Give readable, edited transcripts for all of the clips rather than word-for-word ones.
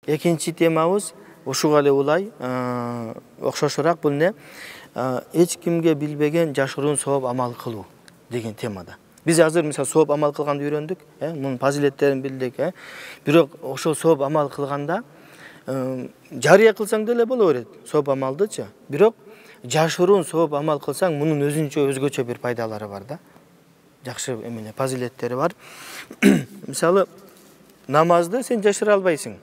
Экинчи темабыз ушуга эле улай, окшошураак бул эмне? Эч кимге билбеген жашыруун сооп амал кылуу деген темада. Biz азыр мисалы сооп амал кылганды үйрөндүк, мунун фазилеттерин билдик, бирок ошол сооп амал кылганда жарыя кылсаң деле боло берет, сооп амалдычы. Бирок жашыруун сооп амал кылсаң, мунун өзгөчө бир пайдалары бар да. Жакшы эмеле фазилеттери бар. Мисалы намазды сен жашыра албайсың.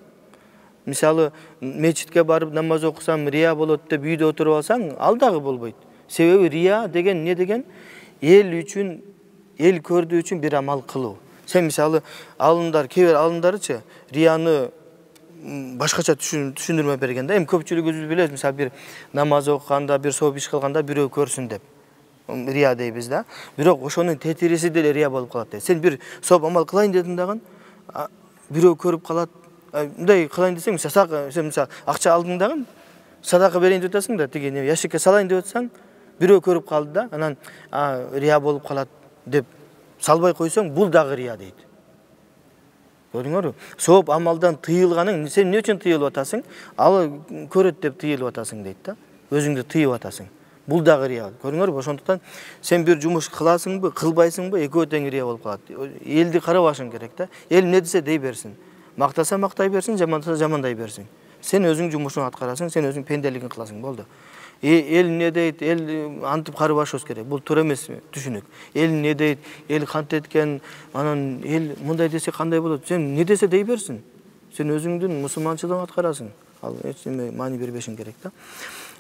Мисалы мечитке барып намаз окусам рия болот деп үйдө отуруп алсаң, ал дагы болбойт. Себеби рия деген эмне деген? Эл үчүн, эл көрдүү үчүн бир амал кылуу. Сен мисалы алымдар, кээ алымдарычы рияны башкача түшүндүрмө берген да. Эми көпчүлүгүбүз билебиз, мисалы бир намаз окуганда, бир сооп иш кылганда бирөө көрсүн деп. Рия дейбиз да. Бирок ошонун тетириси деле рия болуп калат дейт. Сен бир сооп амал кылайын дедің дагы, бирөө көрүп калат. Мындай кылайын десең, сен мисалы акча алдың дагы, садака берейин деп атасың да, тиги яшикке салайын деп атсаң, бирөө көрүп калды да, анан рия болуп калат деп салбай койсоң, бул дагы рия дейт. Көрдүңөрбү? Сооп амалдан тыйылганың, сен эмне үчүн тыйылып атасың? Ал көрөт деп тыйылып атасың дейт да. Өзүңдү тыйып атасың. Бул дагы рия. Көрдүңөрбү? Ошондуктан сен бир жумуш кыласыңбы, кылбайсыңбы, экөө тең рия болуп калат. Элди карабашың керек да. Эл эмне десе дей берсин. Мактаса мактай берсин, жамандаса жамандай берсин. Сен өзүң жумушуңду аткарасың, сен өзүң пенделигин кыласың, болду. Эл эмне дейт, эл антип карабашыбыз керек. Бул туура эмес түшүнүк. Эл эмне дейт, эл кантет экен, анан эл мындай десе кандай болот? Сен эмне десе дей берсин. Сен өзүңдүн мусулманчылыгыңды аткарасың. Ал эч неме маани бербешиң керек да.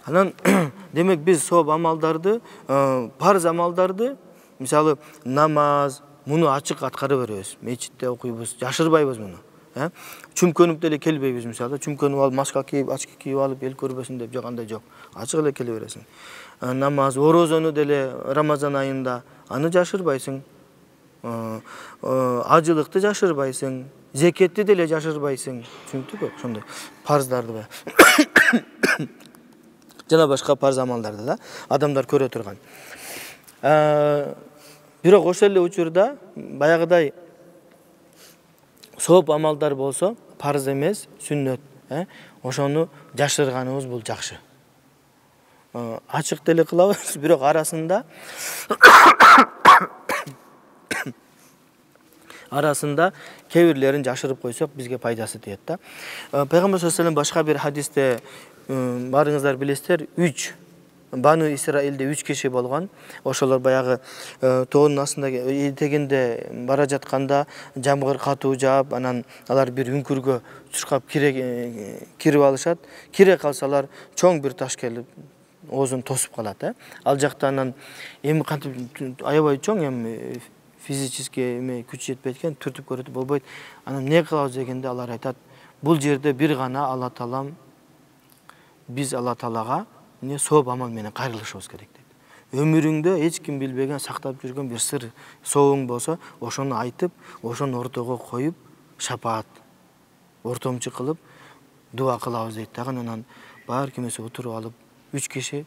Анан демек биз сооп амалдарды, парз амалдарды, мисалы намаз, муну ачык аткара беребиз. Мечитте окуйбуз, жашырбайбыз муну. Чүмкөнүп деле келбейбиз, мисалы чүмкөнүп алып, маска кийип, ачка кийип алып, эл көрбөсүн деп жагандай жок. Ачык эле келе бересиң. Намаз, орозону деле Рамазан айында аны жашырбайсың. Ажылыкты жашырбайсың, зекетти деле жашырбайсың. Түшүндүкпү? Ошондой парздарды жана башка парз амалдарды да адамдар көрө турган. Бирок ошол эле учурда баягыдай сооп амалдар болсо, парз эмес, сүннөт, ошону жашырганыбыз бул жакшы. Ачык деле кылабыз, бирок арасында кээ бирлерин жашырып койсок, бизге пайдасы тиет да. Пайгамбар саллаллаху алейхи ва саллям башка бир хадисте барыңыздар билесиздер, 3 Бану Исраилде 3 киши болгон. Ошолор баягы тоонун астында этегинде бара жатканда жамгыр катуу жаап, анан алар бир үңкүргө чуркап кирип алышат. Кире калсалар чоң бир таш келип оозун тосуп калат. Ал жакта анан эми кантип аябай чоң, эми физически эме күч жетпейт экен, түртүп көрөтүп болбойт. Анан эмне кылабыз дегенде алар айтат, бул жерде бир гана Алла Таалам, биз Алла Таалага сооп амал менен кайрылышыбыз керек дейт. Өмүрүңдө эч ким билбеген, сактап жүргөн бир сыр соогуң болсо, ошону айтып, ошону ортого коюп, шапаат ортомчу кылып дуа кылабыз дейт дагы. Анан бар кимесе отуруп алып, 3 киши,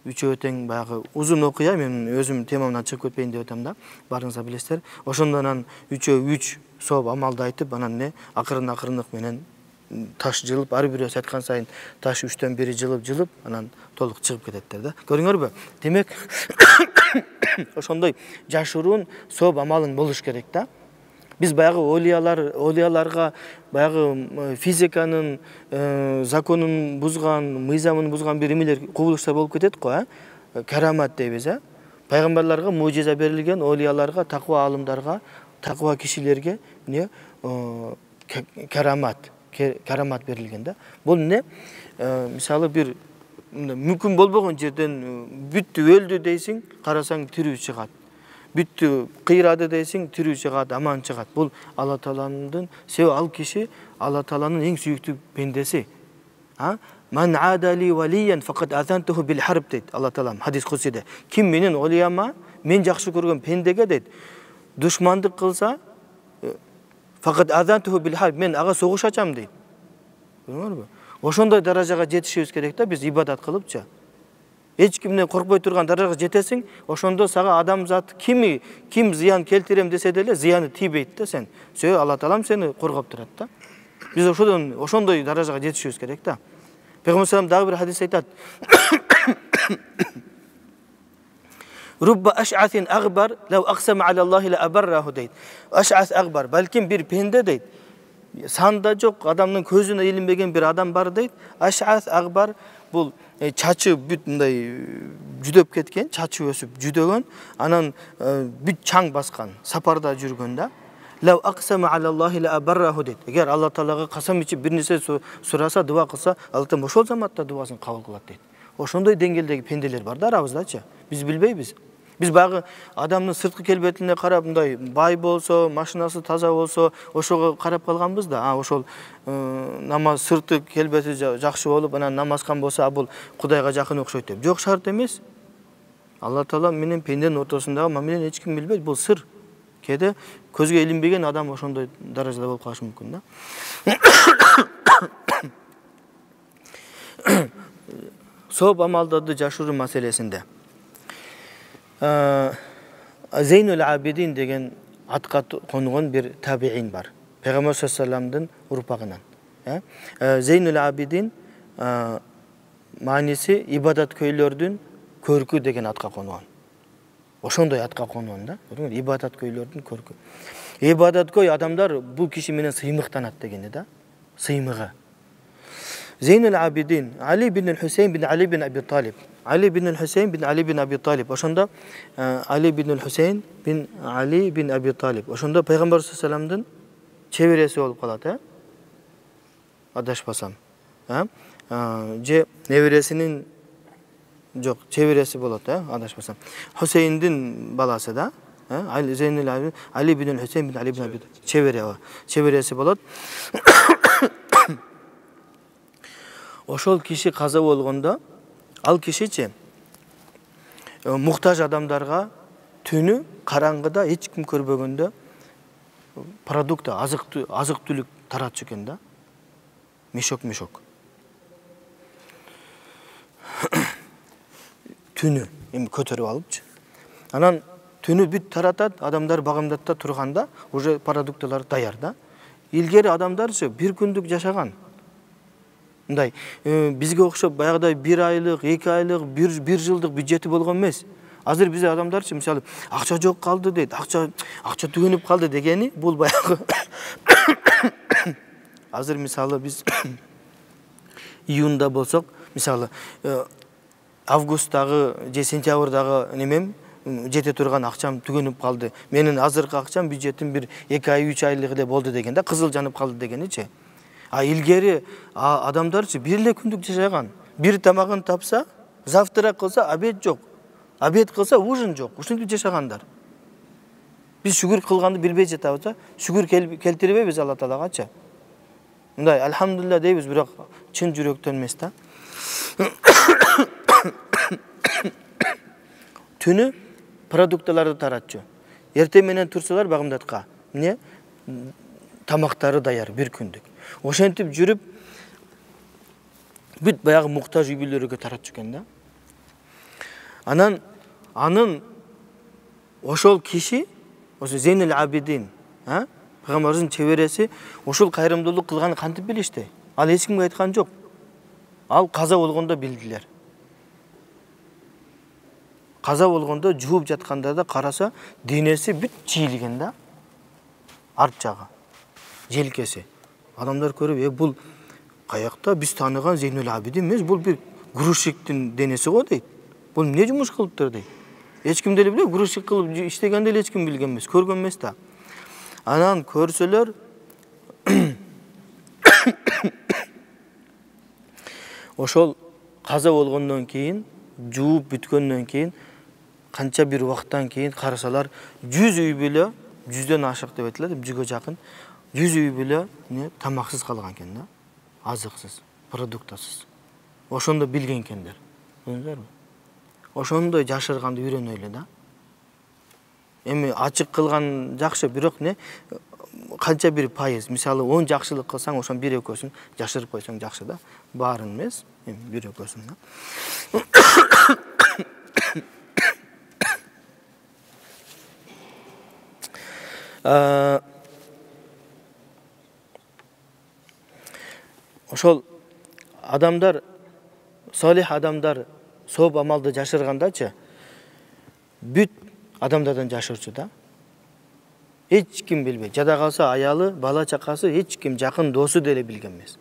үчөө тең баягы узун окуя, мен өзүм темамдан чыгып кетпейин деп атам да, барыңыздар билесиздер. Ошондон анан үчөө 3 сооп амалды айтып, анан акырындык менен таш жылып, ар бирөөсү айткан сайын таш 3төн 1 жылып, анан толук чыгып кететтер да. Көрүңөрбү? Демек, ошондой жашыруун сооп амалың болуш керек да. Биз баягы олияларга баягы физиканын законун бузган, мыйзамын бузган бир эмелер, кубулуштар болуп кетет го, карамат дейбиз, Пайгамбарларга мужиза берилген, олияларга, таква алымдарга, таква кишилерге карамат берилген да. Бул эмне? Мисалы бир мүмкүн болбогон жерден бүттү өлдү дейсиң, карасаң тирүү чыгат. Бүттү кыйрады дейсиң, тирүү чыгат, аман чыгат. Бул Алла Тааланын, себеби ал киши Алла Тааланын эң сүйүктүү пендеси. Ман адали валиян факат азантуху бил харб дейт Алла Таалам хадис кудсиде. Ким менен олияма, мен жакшы көргөн пендеге дейт, душмандык кылса, факат азантуху бил харб, мен ага согуш ачам дейт. Көрдүңөрбү? Ошондой даражага жетишибиз керек да, биз ибадат кылыпчы. Эч кимден коркпой турган даражага жетесиң, ошондо сага адамзат ким зыян келтирем десе деле зыяны тийбейт да сен. Себеби Алла Таалам сени коргоп турат да. Биз ошондой даражага жетишибиз керек да. Пейгамбар салам дагы бир хадис айтат. Rubba ash'athin aghbar law aqsama ala Allahi la abarrahu deydi. Ash'ath aghbar balkim bir pende deydi. Sanda жок адамдын көзүнө илинбеген bir адам бар дейт. Ash'ath aghbar бул чачы бүт мындай жүдөп кеткен, чачы өсүп жүдөгөн, анан бүт чаң баскан, сапарда жүргөн да. Law aqsama ala Allahi la abarrahu дейт. Эгер Алла Таалага касам ичип бир нерсе сураса, дуа кылса, Алла Таала ошол заматта дуасын кабыл кылат дейт. Ошондой деңгээлдеги пенделер бар да арабыздачы. Биз билбейбиз. Биз багы адамдын сырткы келбетине карап мындай бай болсо, машинасы таза болсо, ошого карап калганбыз да. Ошол намаз сырты келбети жакшы болуп, анан намаз кылган болсо, бул Кудайга жакын окшойт деп. Жок, шарт эмес. Алла Таала менен пенденин ортосундагы мамилени эч ким билбейт, бул сыр. Кээде көзгө илинбеген адам ошондой даражада болуп калышы мүмкүн да. Сооп амалдарды жашыруу маселесинде Зейнул Абидин деген атка конгон бир табиин бар. Пейгамбар салламдын урпагынан. Зейнул Абидин мааниси ибадаткөйлөрдүн көркү деген атка конгон. Ошондой атка конгон да. Ибадаткөйлөрдүн көркү. Ибадаткөй адамдар бул киши менен сыймыктанат дегени да. Сыймыгы. Зейнул Абидин Али бин Хусейн бин Али бин Аби Талиб. Ali bin Hüseyin bin Ali bin Abi Talib. Oşonda Ali bin Hüseyin bin Ali bin Abi Talib. Oşonda Peygamber sallallahu çeviresi olup kalat. Adaşpasam. Je neviresinin yok çeviresi bolat. Adaşpasam. Hüseyin'in balası da. Ali Zeynel Abi Ali bin Hüseyin bin Ali bin Abi Talib. Çeviresi bolat. Oşol kişi kaza bolganda ал кишичи муктаж адамдарга түнү караңгыда эч ким көрбөгөндө продукт азык түлүк таратчу экен да. Мешок. Түнү эми көтөрүп алыпчы. Анан түнү бүт таратат, адамдар багымдатта турганда уже продуктлар даяр да. Илгери адамдарчы бир күндүк жашаган. Мындай бизге окшоп баягыдай 1 айлык, 2 айлык, 1 жылдык бюджети болгон эмес. Азыр биз адамдарчы мисалы акча жок калды дейт, акча түгөнүп калды дегени бул баягы. Азыр мисалы биз июнда болсок, мисалы августтагы же сентябрдагы немем жете турган акчам түгөнүп калды. Менин азыркы акчам бюджетим бир 2 ай, 3 айлык эле болду деген да, кызыл жанып калды дегеничи. Илгери адамдарчы бир эле күндүк жашаган. Бир тамагын тапса, завтрак кылса, обед жок. Обед кылса, ужин жок. Ушинтип жашагандар. Биз шүгүр кылганды билбей жатабыз, шүгүр келтирбейбиз Алла Таалagачы. Мындай альхамдулилля дейбиз, бирок чын жүрөктөн эмес да. Түнү продуктларды таратчу. Эртең менен турсалар багымдатка. Эмне? Тамактары даяр бир күндүк. Ошентип жүрүп бүт баягы муктаж үй бүлөлөргө таратчу экен да. Анын ошол киши, ошо Зейнул Абидин, Пейгамбардын чебереси ошол кайрымдуулук кылганын кантип билишти? Ал эч кимге айткан жок. Ал каза болгондо билдилер. Каза болгондо жууп жаткандарда караса, денеси бүт чийилген да. Арт жагы, желкеси. Адамдар көрүп, бул каякта биз тааныган Зейнул Абидин эмес, бул бир грузчиктин денеси го дейт. Бул эмне жумуш кылыптыр дейт. Эч ким деле билбейт, грузчик кылып иштегенде эле эч ким билген эмес, көргөн эмес да. Анан көрсөлөр ошол каза болгондон кийин, жууп бүткөндөн кийин, канча бир убакыттан кийин карасалар 100 үй бүлө, 100дөн ашык деп айтылат, 100гө жакын 100 үй бүлө тамаксыз калган экен да. Азыксыз, продуктасыз. Ошондо билген экендер. Көрдүңүзбү? Ошондой жашырганды үйрөнөлү да. Эми ачык кылган жакшы, бирок канча бир пайыз, мисалы 10 жакшылык кылсаң, ошон 1-экөөсүн жашырып койсоң жакшы да. Баарын эмес, 1-экөөсүн да. ошол адамдар, салих адамдар сооп амалды жашыргандачы бүт адамдардан жашырчу да. Эч ким билбейт. Жада калса аялы, бала чакасы, эч ким жакын досу деле билген эмес.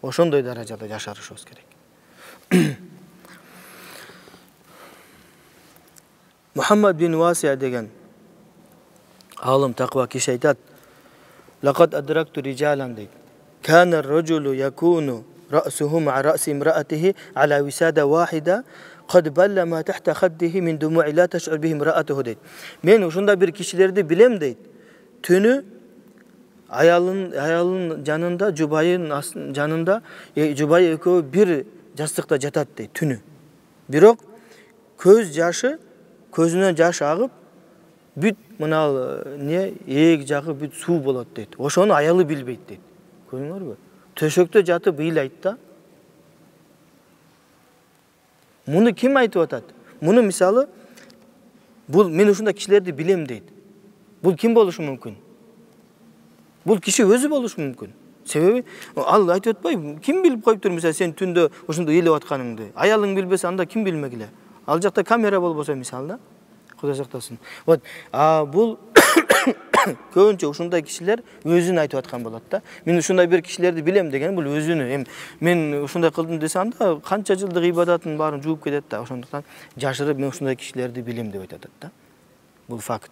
Ошондой даражада жашарышыбыз керек. Мухаммад бин Васия деген алым таква киши айтат: "Лакад адракту риджалан" дейт. "Кана ар-раджулу якуну рa'suhu ma'a ra'si imra'atihi ala wisada wahida qad balla ma tahta khaddihi min dumu'i la tash'ur bihi imra'atuhu" дейт. Мен ушундай бир кишилерди билем дейт. Түнү аялын жанында, жубайын жанында, жубайы экөө бир жастыкта жатат дейт түнү. Бирок көз жашы, көзүнөн жаш агып, бүт мына ээг жагы бүт суу болот дейт. Ошону аялы билбейт дейт. Көрдүңөрбү? Төшөктө жатып ыйлайт да. Муну ким айтып атат? Муну мисалы, бул мен ушундай кишилерди билем дейт. Бул ким болушу мүмкүн? Бул киши өзү болушу мүмкүн. Себеби ал айтып атпайбы? Ким билип коюптур мисалы сен түндө ушундай ыйлап атканыңды? Аялың билбесе анда ким билмегиле? Ал жакта камера болбосо мисалы да. Кудай сактасын. Вот, бул көбүнчө ушундай кишилер өзүн айтып аткан болот да. Мен ушундай бир кишилерди билем деген бул өзүнү. Мен ушундай кылдым десе анда канча жылдык ибадатын баарын жууп кетет да. Ошондуктан жашырып мен ушундай кишилерди билем деп айтат да. Бул факт.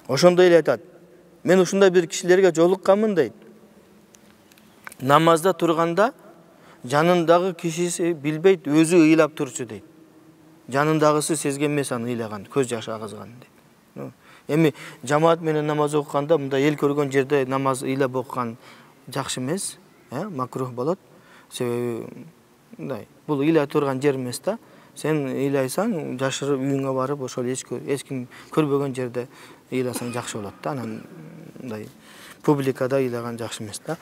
Ошондой эле айтат: "Мен ушундай бир кишилерге жолукканмын" дейт. "Намазда турганда жанындагы кишиси билбейт, өзү ыйлап турчу" дейт. Жанындагысы сезген эмес аны ыйлаган, көз жашы агызган дейт. Эми жамаат менен намаз окуганда мындай эл көргөн жерде намаз ыйлап окуган жакшы эмес, макрух болот. Себеби мындай бул ыйлай турган жер эмес да. Сен ыйлайсаң, жашырып үйүңө барып, ошол эч ким көрбөгөн жерде ыйласаң жакшы болот да. Анан мындай публикада ыйлаган жакшы эмес да.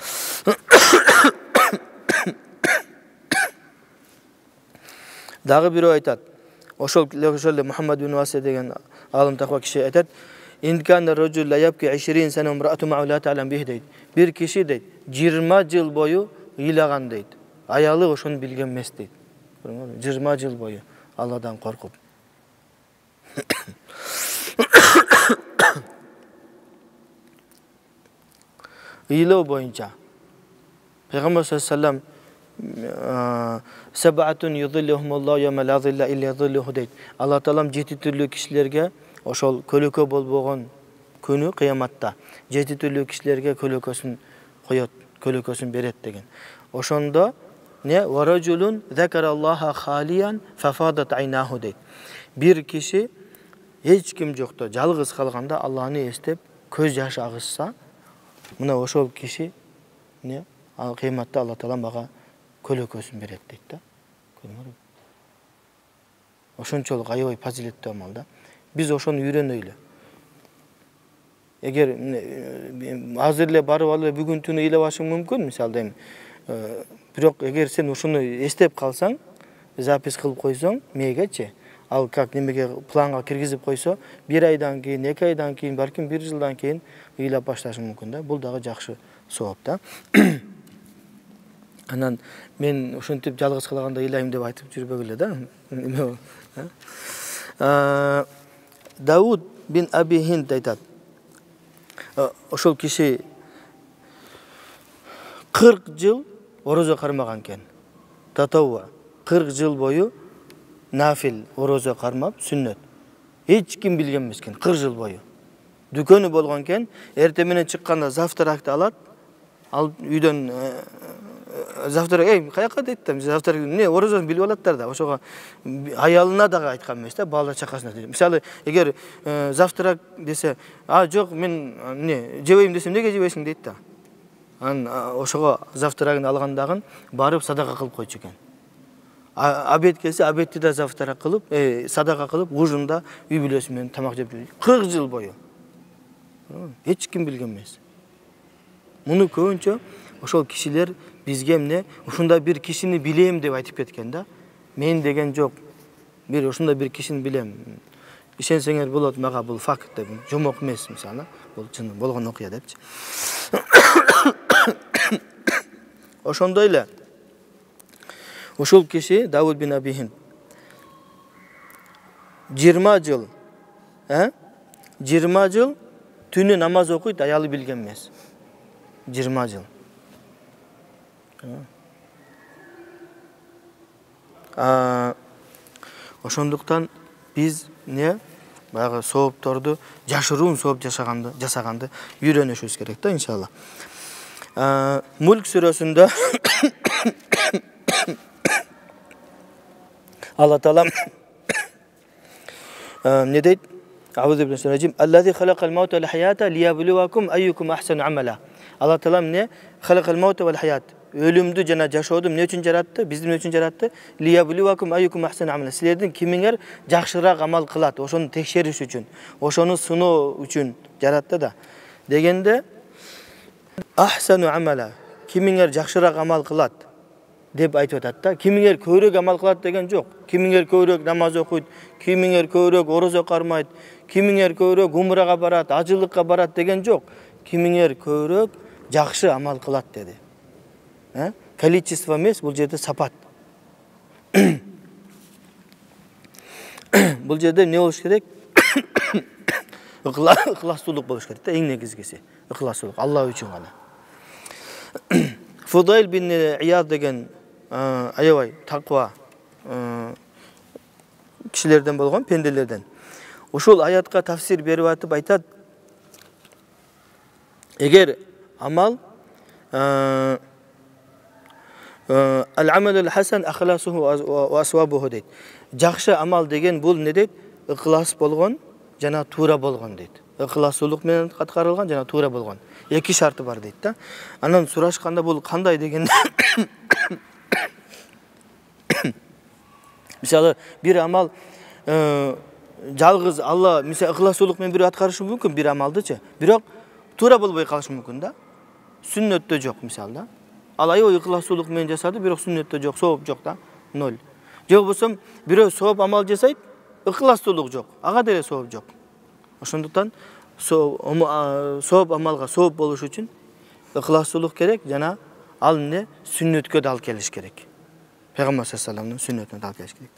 Дагы бирөө айтат. Ошол эле Мухаммад бин Васия деген алым таква киши айтат: "Инкана раджул ла ябки 20 сана имраату ма ла та'лам бих" дейт. Бир киши дейт 20 жыл бою ыйлаган дейт. Аялы ошону билген эмес дейт. 20 жыл бою Алладан коркуп. Ыйлоо боюнча Пайгамбар саллаллаху "Саб'атун юзиллухумуллаху йаума ла зилла илля зиллуху" дейт. Алла Таалам 7 түрлүү кишилерге ошол көлөкө болбогон күнү кыяматта 7 түрлүү кишилерге көлөкөсүн коёт, көлөкөсүн берет деген. Ошондо "Варажулун закараллаха халиян фафадат айнаху" дейт. Бир киши эч ким жокто, жалгыз калганда Алланы эстеп көз жашы агызса, мына ошол киши кыяматта Алла Таалам мага көлөкөсүн берет дейт да. Ошончолук аябай фазилеттүү амал да. Биз ошону үйрөнөйлү. Эгер азыр эле барып алып бүгүн түнү ыйлабашың мүмкүн, мисалы бирок эгер сен ушуну эстеп калсаң, запись кылып койсоң, мегечи, ал как немеге планга киргизип койсо, 1 айдан кийин, 2 айдан кийин, балким 1 жылдан кийин ыйлап башташың мүмкүн да. Бул дагы жакшы сооп да. Анан мен ушинтип жалгыз калганда ыйлайм деп айтып жүрбөгүлө да. Дауд бин Аби Хинд айтат. Ошол киши 40 жыл орозо кармаган экен. Татауа 40 жыл бою нафил орозо кармап, сүннөт. Эч ким билген эмес экен 40 жыл бою. Дүкөнү болгон экен, эртең менен чыкканда завтракты алат. Ал үйдөн завтрак, каяка дейт да, завтрак орозону билип алаттар да. Ошого аялына дагы айткан эмес да, бала чакасына дейт. Мисалы, эгер завтрак десе, жок, мен жебейм десем, неге жебейсиң дейт да. Анан ошого завтрагын алгандагын барып садака кылып койчу экен. Обед келсе, обедти да завтрак кылып, садака кылып, ужунда үй бүлөсү менен тамак жеп жүрдү. 40 жыл бою. Эч ким билген эмес. Муну көбүнчө ошол кишилер бизге ушундай бир кишини билем деп айтып кеткен да. Мен деген жок. Ушундай бир кишини билем. Ишенсеңер болот, мага бул факт деп, жомок эмес мисалы. Бул чын болгон окуя депчи. Ошондой эле ушул киши Давуд бин Аби Хинд 20 жыл 20 жыл түнү намаз окуйт, аялы билген эмес. 20 жыл. Ошондуктан биз баягы соопторду жашыруун сооп жасаганды үйрөнүшүбүз керек да, иншалла. Мулк сүрөсүндө Алла Таала не дейт? Аузу биллахи минаш раджим. Аллази халакал маута вал хаята лияблуакум айюкум ахсану амала. Алла Таала эмне? Халакал маута вал хаят. Өлүмдү жана жашооду эмне үчүн жаратты? Бизди эмне үчүн жаратты? Лияблуакум айюкум ахсану амала. Силердин кимиңер жакшыраак амал кылат, ошону текшериш үчүн, ошону сыноо үчүн жаратты да. Дегенде ахсану амала. Кимиңер жакшыраак амал кылат деп айтып атат да. Кимиңер көбүрөөк амал кылат деген жок. Кимиңер көбүрөөк намаз окуйт, кимиңер көбүрөөк орозо кармайт, кимиңер көбүрөөк умрага барат, ажылыкка барат деген жок. Кимиңер көбүрөөк жакшы амал кылат деди. Количество эмес, бул жерде сапат. Бул жерде эмне болуш керек? Ыхластуулук болуш керек да, эң негизгиси. Ыхластуулук Алла үчүн гана. Фудайл бин Ияд деген аябай таква кишилерден болгон, пенделерден. Ушул аятка тафсир берип атып айтат: эгер амал ал-амалул хасан ахласуху ва асвабуху дейт. Жакшы амал деген бул не дейт? Ыхлас болгон жана туура болгон дейт. Ыхласуулук менен аткарылган жана туура болгон. Эки шарты бар дейт да. Анан сурашканда бул кандай дегенде мисалы бир амал жалгыз Алла мисалы ыхласуулук менен бир аткарышы мүмкүн бир амалдычы. Бирок туура болбой калышы мүмкүн да. Сүннөттө жок мисалы да. Ал аябай ыхласуулук менен жасады, бирок сүннөттө жок, сооп жок да. 0. Же болбосо бирөө сооп амал жасайт, ыхласуулук жок, ага деле сооп жок. Ошондуктан сооп амалга сооп болуш үчүн ыхласуулук керек жана ал эмне сүннөткө дал келиш керек. Пейгамбар саллаллаху алейхи вассаламдын сүннөтүнө дал келиш керек.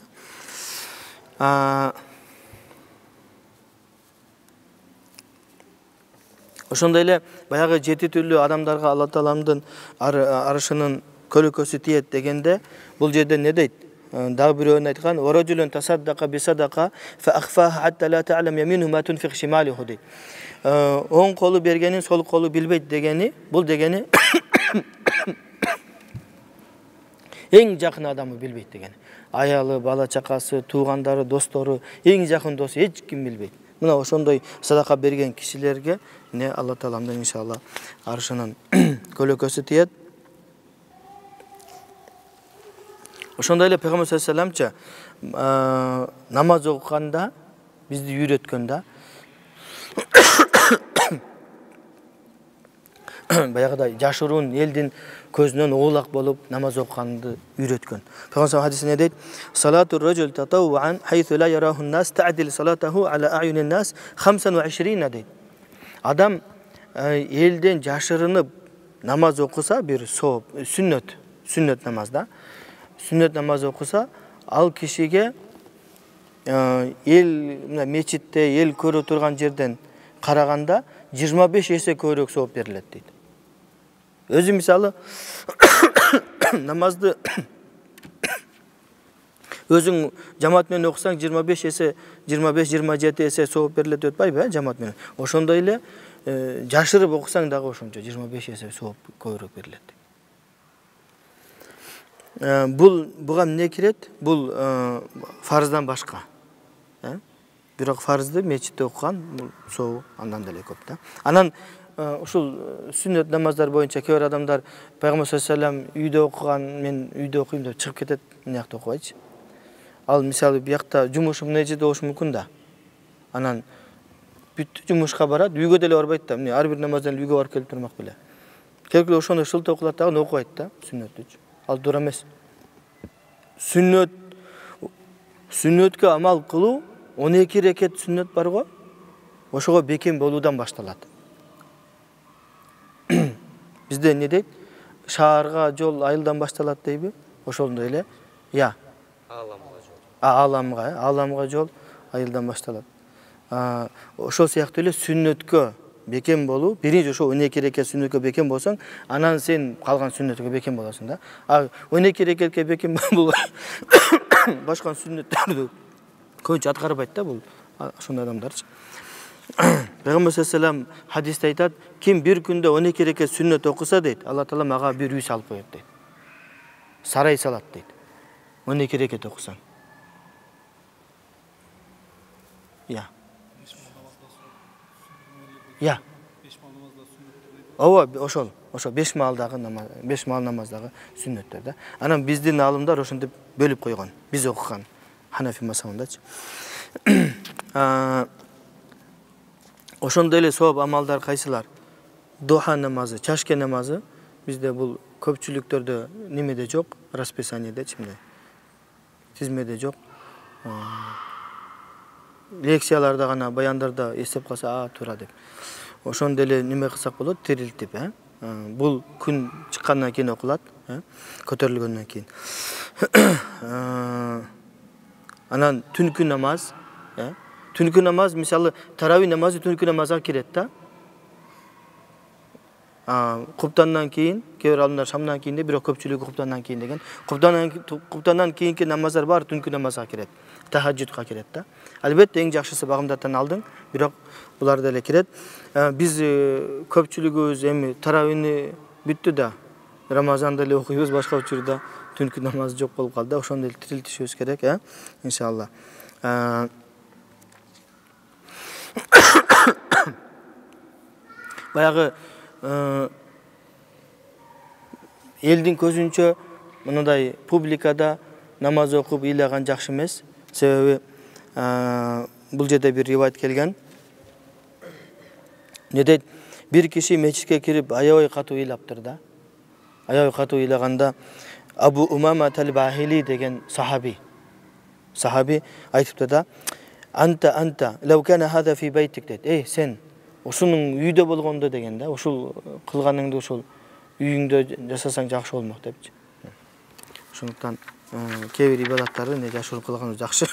Ошондой эле баягы 7 түрлүү адамдарга Алла Тааланын арышынын көлөкөсү тиет дегенде бул жерде не дейт? Дагы бирөөнү айткан: "Вараджулун тасаддака бисадака фа ахфаха хатта ла та'лам яминуху ма тунфиq шималуху" дейт. Оң колу бергенин сол колу билбейт дегени, бул дегени эң жакын адамы билбейт дегени. Аялы, бала чакасы, туугандары, достору, эң жакын досу эч ким билбейт. Мына ошондой садака берген кишилерге не Алла Тааланын иншалла аршынын көлөкөсү тиет. Ошондой эле Пейгамбар саллаллаху алейхи вассалам намаз окуганда бизди үйрөткөндө баягыдай жашыруун элдин көзүнөн оолак болуп намаз окуганды үйрөткөн. Пейгамбар хадисинде дейт: "Салатур раджул татаввуан хайсу ла ярахун нас ta'dil салатаху ала a'юнин нас 25" дейт. Адам элден жашырынып намаз окуса, бир сооп, сүннөт намазда, сүннөт намаз окуса, ал кишиге эл мечитте эл көрө турган жерден караганда 25 эсе көбүрөөк сооп берилет дейт. Өзү мисалы намазды өзүң жамаат менен окусаң 25 эсе, 25-27 эсе сооп берилет деп атпайбы, жамаат менен. Ошондой эле жашырып окусаң дагы ошончо 25 эсе сооп көбүрөөк берилет. Буга эмне кирет? Бул фарыздан башка. Бирок фарызды мечитте окуган сообу андан деле көп да. Анан ушул сүннөт намаздар боюнча кээ бир адамдар Пайгамбар саллаллаху алейхи вассалам үйдө окуган, мен үйдө окуйм деп чыгып кетет, мына жакта окубайчы. Ал мисалы биякта жумушу мына жерде болушу мүмкүн да. Анан бүттү жумушка барат, үйгө деле барбайт да. Мына ар бир намаздан үйгө барып келип турмак беле. Келип ошондой шылтоо окулат дагы окубайт да, сүннөттүчү. Ал туура эмес. Сүннөткө амал кылуу 12 рекет сүннөт бар го. Ошого бекем болуудан башталат. Бизде не дейт? шаарга жол айылдан башталат дейби? Ошондой эле. Я. Ааламга жол айылдан башталат. Ошол сыяктуу эле сүннөткө бекем болуу, биринчи ошо 12 рекет сүннөткө бекем болсоң, анан сен калган сүннөткө бекем болосуң да. 12 рекетке бекем болуу башка сүннөттөрдү көбүнчө аткарбайт да бул ошондой адамдарчы. Пайгамбар саллаллаху хадисте айтат, ким бир күндө 12 рекет сүннөт окуса дейт, Алла Таала мага бир үй салып коет дейт. Сарай салат дейт. 12 рекет окусаң. Я. Я. Ооба, ошол 5 маалдагы намаз, 5 маал намаздагы сүннөттөр да. Анан биздин алымдар ошентип бөлүп койгон. Биз окуган Ханафи мазхабындачы. Ошондой эле сооп амалдар кайсылар? Духа намазы, чашке намазы бизде бул көпчүлүктөрдө немеде жок, расписаниеде чимде. Тизмеде жок. Лекцияларда гана, баяндарда эстеп калса, туура деп. Ошондой эле неме кылсак болот, тирилтип, Бул күн чыккандан кийин окулат, көтөрүлгөндөн кийин. Анан түнкү намаз, түнкү намаз, мисалы, тарави намазы түнкү намазга кирет да. Куптандан кийин, кээ алдында шамдан кийин, бирок көпчүлүгү куптандан кийин деген. Куптандан кийинки намаздар бар түнкү намазга кирет. Тахаджудка кирет да. Албетте эң жакшысы багымдаттан алдың, бирок булар деле кирет. Биз көпчүлүгүбүз эми таравини бүттү да. Рамазанда эле окуйбуз, башка учурда түнкү намаз жок болуп калды. Ошондой эле тирилтишибиз керек, иншалла. Баягы элдин көзүнчө мындай публикада намаз окуп ыйлаган жакшы эмес. Себеби бул жерде бир ривайет келген. Не дейт? Бир киши мечитке кирип аябай катуу ыйлаптыр да. Аябай катуу ыйлаганда Абу Умама Талбахили деген сахаби айтыптыр да. Анта, лау кана хада фи байтик дейт. Сен ушунун үйдө болгондо деген да, ушул кылганыңды ушул үйүңдө жасасаң жакшы болмок депчи. Ошондуктан кээ бир ибадаттарды жашыруп кылган жакшы.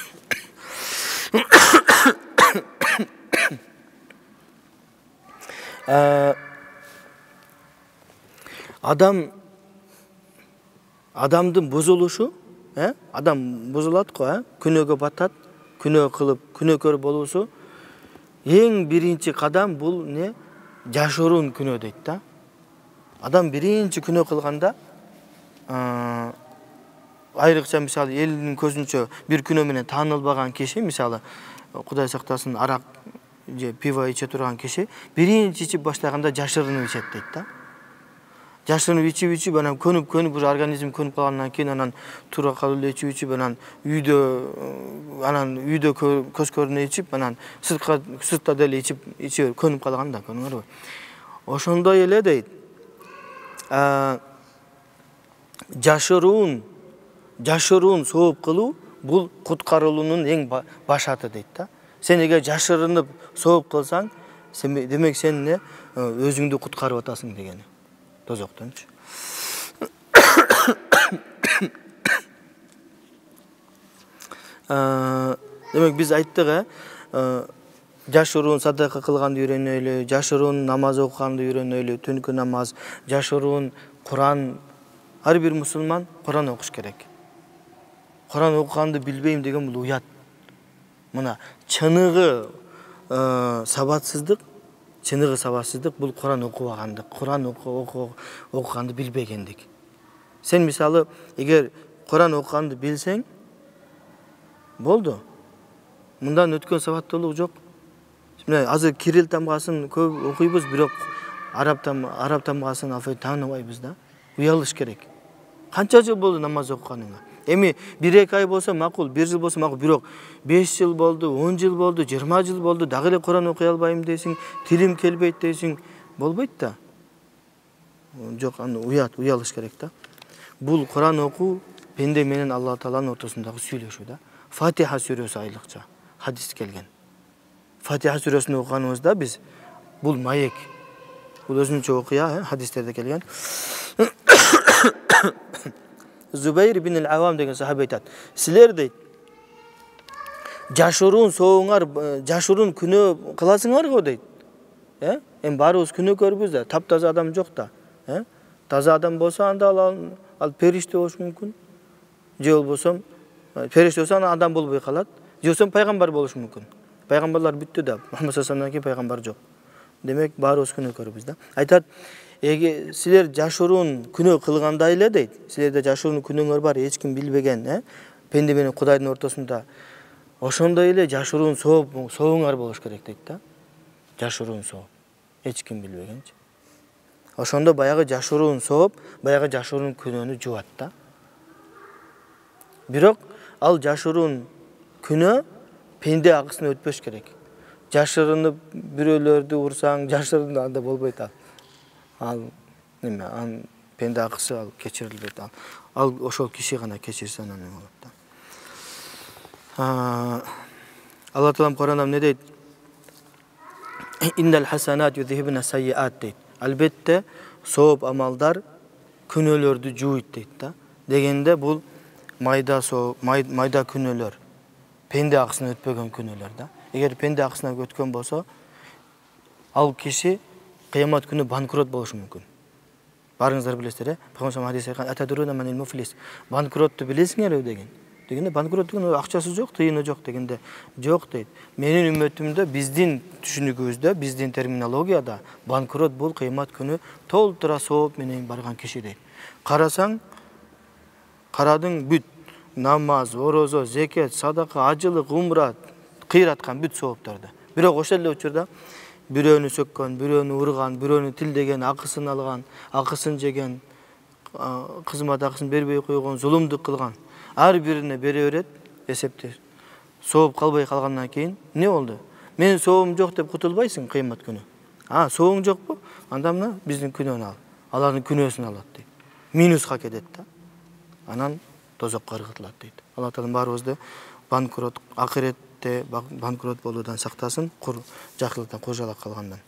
Адамдын бузулушу, адам бузулат го, күнөөгө батат, күнөө кылып, күнөөкөр болуусу эң биринчи кадам бул не? Жашыруун күнөө дейт да. Адам биринчи күнөө кылганда, айрыкча мисалы элдин көзүнчө бир күнөө менен таанылбаган киши, мисалы Кудай сактасын, арак же пиво иче турган киши, биринчи ичип баштаганда жашырынып ичет дейт да. Жашырынып ичип, анан көнүп, уже организм көнүп калгандан кийин анан туура калып эле ичип, анан үйдө көз көрүнө ичип, анан сыртта деле ичип көнүп калган да, көрдүңөрбү? Ошондой эле дейт. Жашыруун сооп кылуу бул куткарылуунун эң башаты дейт да. Сен эгер жашырынып сооп кылсаң, демек сен өзүңдү куткарып атасың дегени. Тозоктончу. Демек биз айттык, жашыруун садака кылганды үйрөнөлү, жашыруун намаз окуганды үйрөнөлү, түнкү намаз, жашыруун Куран. Ар бир мусулман Куран окуш керек. Куран окуганды билбейм деген бул уят. Мына чыныгы сабатсыздык бул Куран окубагандык, Куран окуганды билбегендик. Сен мисалы эгер Куран окуганды билсең, болду. Мындан өткөн сабаттуулук жок. Мына азыр кирилл тамгасын көп окуйбуз, бирок араб тамгасын тааныбайбыз да. Уялыш керек. Канча жыл болду намаз окуганыңа? Эми 1-2 ай болсо макул, 1 жыл болсо макул, бирок 5 жыл болду, 10 жыл болду, 20 жыл болду, дагы эле Куран окуй албайм дейсиң, тилим келбейт дейсиң, болбойт да. Жок, аны уялыш керек да. Бул Куран окуу пенде менен Алла Тааланын ортосундагы сүйлөшүү да. Фатиха сүрөсү айрыкча хадис келген. Фатиха сүрөсүн окуганыбызда биз бул маек. Бул өзүнчө окуя, хадистерде келген. Zübeyir bin el-Avam деген sahabe айтат. Силер дейт, жашыруун соогуңар, жашыруун күнөө кыласыңар го дейт. Эми баарыбыз күнөө көрбүз да, таптаза адам жок да. Таза адам болсо анда ал периште болуш мүмкүн. Же болбосо периште болсо ана адам болбой калат. Же болсо пайгамбар болуш мүмкүн. Пайгамбарлар бүттү да. Мухаммад саллаллаху алейхи пайгамбар жок. Демек баарыбыз күнөө көрбүз да. Айтат, силер жашыруун күнөө кылгандай эле дейт. Силерде жашыруун күнөөңөр бар, эч ким билбеген, пенде менен Кудайдын ортосунда. Ошондой эле жашыруун соогуңар болуш керек дейт да. Жашыруун соо. Эч ким билбегенчи. Ошондо баягы жашыруун сооп, баягы жашыруун күнөөнү жуат да. Бирок ал жашыруун күнөө пенде акысын өтпөш керек. Жашырынып бирөөлөрдү урсаң, жашырынып анда болбойт ал. Ал пенде акысы ал кечирилбейт. Ал ошол киши гана кечирсе анан болот да. Алла Таалам Кур'анда не дейт? Иннал хасанат юзхибна сайyiat дейт. Албетте сооп амалдар күнөөлөрдү жууйт дейт да. Дегенде бул майда күнөөлөр, пенде акысын өтпөгөн күнөөлөр да. Эгер пенде акысына өткөн болсо, ал киши кыямат күнү банкрот болушу мүмкүн. Барыңыздар билесиздер, Пайгамбар хадис айткан, "Атадуруна манил муфлис". Банкротту билесиңерби деген. Дегенде банкрот деген акчасы жок, тыйыны жок дегенде жок дейт. Менин үммөтүмдө, биздин түшүнүгүбүздө, биздин терминологияда банкрот бул кыямат күнү толтура сооп менен барган киши дейт. Карасаң, карадың бүт намаз, орозо, зекет, садака, ажылык, умра кыйраткан бүт сооптарды. Бирок ошол эле учурда бирөөнү сөккөн, бирөөнү урган, бирөөнү тилдеген, акысын алган, акысын жеген, кызмат акысын бербей койгон, зулумдук кылган, ар бирине бере берет, эсепти сооп калбай калгандан кийин не болду? Менин сообум жок деп кутулбайсың кыямат күнү. Соогуң жокпу? Анда мына биздин күнөөнү ал. Алардын күнөөсүн алат дейт. Минуска кетет да. Анан тозокко ыргытылат дейт. Алла Таала баарыбызды банкрот, акыретте банкрот болуудан сактасын, жакшылыктан кожалак калгандан.